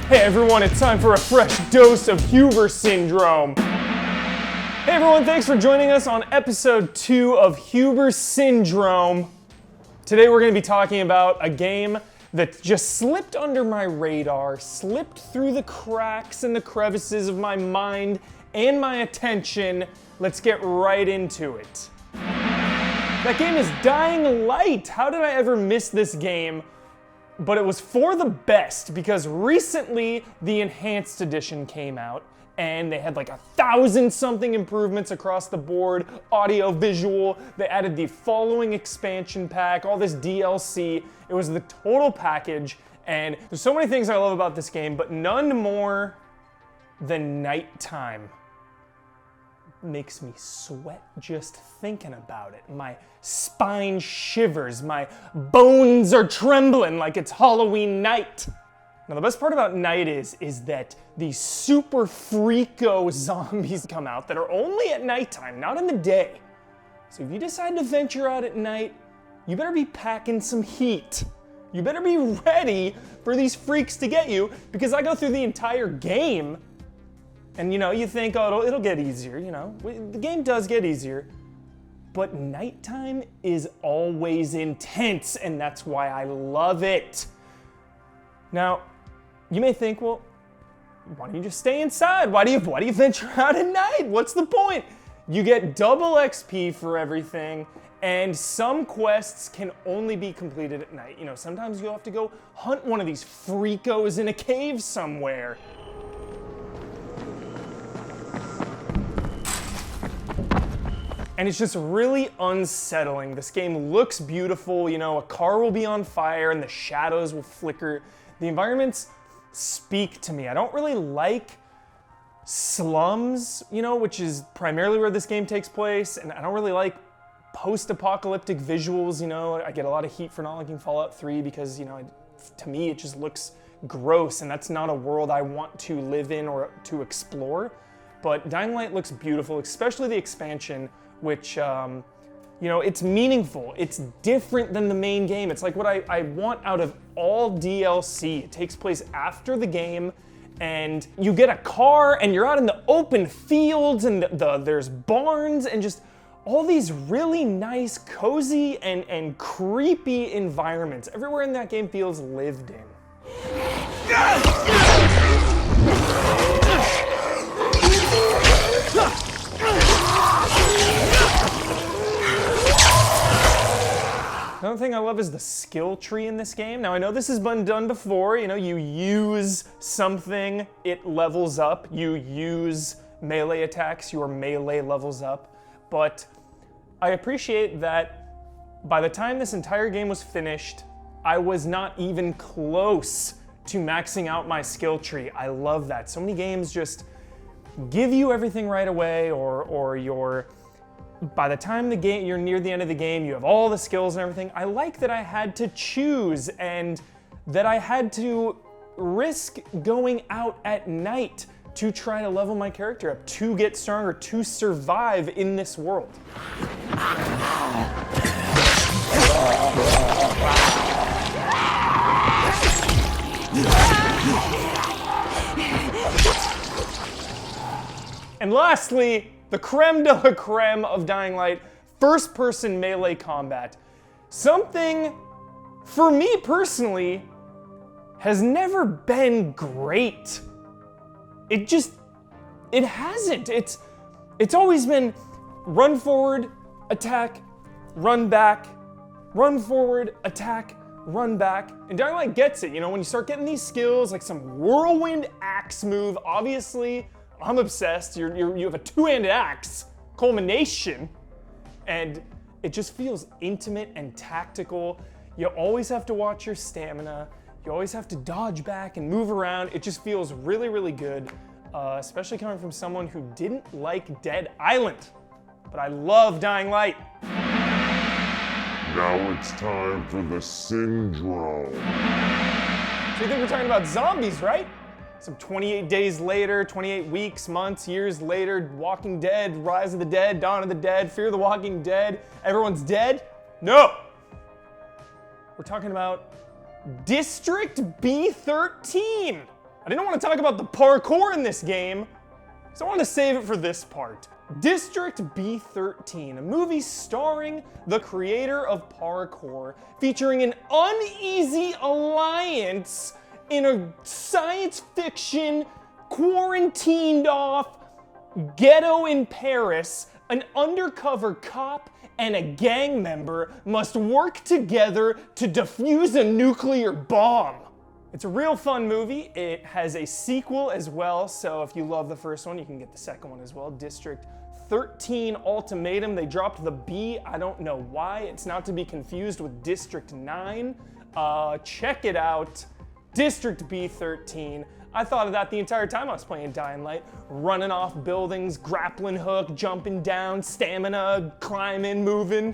Hey everyone, it's time for a fresh dose of Huber Syndrome. Hey everyone, thanks for joining us on episode 2 of Huber Syndrome. Today we're going to be talking about a game that just slipped under my radar, slipped through the cracks and the crevices of my mind and my attention. Let's get right into it. That game is Dynalite. How did I ever miss this game? But it was for the best because recently the Enhanced Edition came out and they had like 1,000-something improvements across the board, audio, visual. They added the following expansion pack, all this DLC. It was the total package, and there's so many things I love about this game, but none more than nighttime. Makes me sweat just thinking about it. My spine shivers, my bones are trembling like it's Halloween night. Now the best part about night is that these super freako zombies come out that are only at nighttime, not in the day. So if you decide to venture out at night, you better be packing some heat. You better be ready for these freaks to get you, because I go through the entire game and you think, oh, it'll get easier, The game does get easier. But nighttime is always intense, and that's why I love it. Now, you may think, well, why don't you just stay inside? Why do you venture out at night? What's the point? You get double XP for everything, and some quests can only be completed at night. Sometimes you'll have to go hunt one of these freakos in a cave somewhere. And it's just really unsettling. This game looks beautiful, a car will be on fire and the shadows will flicker. The environments speak to me. I don't really like slums, which is primarily where this game takes place, and I don't really like post-apocalyptic visuals, I get a lot of heat for not liking Fallout 3 because, to me it just looks gross, and that's not a world I want to live in or to explore. But Dynalite looks beautiful, especially the expansion, which, it's meaningful. It's different than the main game. It's like what I want out of all DLC. It takes place after the game, and you get a car, and you're out in the open fields, and there's barns, and just all these really nice, cozy, and creepy environments. Everywhere in that game feels lived in. Another thing I love is the skill tree in this game. Now I know this has been done before, you use something, it levels up. You use melee attacks, your melee levels up. But I appreciate that by the time this entire game was finished, I was not even close to maxing out my skill tree. I love that. So many games just give you everything right away, or by the time you're near the end of the game, you have all the skills and everything. I like that I had to choose and that I had to risk going out at night to try to level my character up, to get stronger, to survive in this world. And lastly, the creme de la creme of Dynalite, first-person melee combat. Something, for me personally, has never been great. It hasn't. It's always been run forward, attack, run back, run forward, attack, run back. And Dynalite gets it, when you start getting these skills, like some whirlwind axe move, obviously, I'm obsessed. You have a two-handed axe culmination, and it just feels intimate and tactical. You always have to watch your stamina. You always have to dodge back and move around. It just feels really, really good, especially coming from someone who didn't like Dead Island. But I love Dynalite. Now it's time for the syndrome. So you think we're talking about zombies, right? Some 28 days later, 28 weeks, months, years later, Walking Dead, Rise of the Dead, Dawn of the Dead, Fear the Walking Dead, everyone's dead? No! We're talking about District B13. I didn't want to talk about the parkour in this game, so I wanted to save it for this part. District B13, a movie starring the creator of parkour, featuring an uneasy alliance in a science fiction, quarantined off ghetto in Paris. An undercover cop and a gang member must work together to defuse a nuclear bomb. It's a real fun movie. It has a sequel as well, so if you love the first one, you can get the second one as well. District 13 Ultimatum. They dropped the B. I don't know why. It's not to be confused with District 9. Check it out. District B13. I thought of that the entire time I was playing Dynalite. Running off buildings, grappling hook, jumping down, stamina, climbing, moving.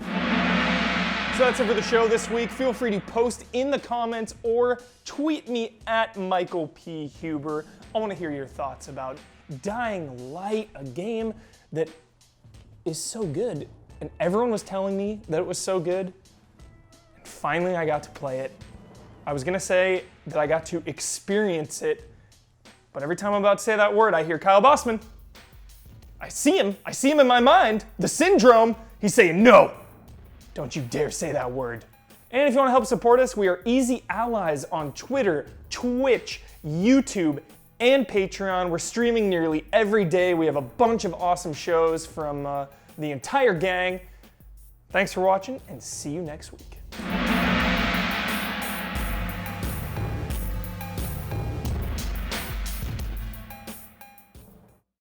So that's it for the show this week. Feel free to post in the comments or tweet me at Michael P. Huber. I want to hear your thoughts about Dying Light, a game that is so good. And everyone was telling me that it was so good. And finally I got to play it. I was gonna say that I got to experience it, but every time I'm about to say that word, I hear Kyle Bossman. I see him in my mind, the syndrome. He's saying, no, don't you dare say that word. And if you wanna help support us, we are easy allies on Twitter, Twitch, YouTube, and Patreon. We're streaming nearly every day. We have a bunch of awesome shows from the entire gang. Thanks for watching, and see you next week.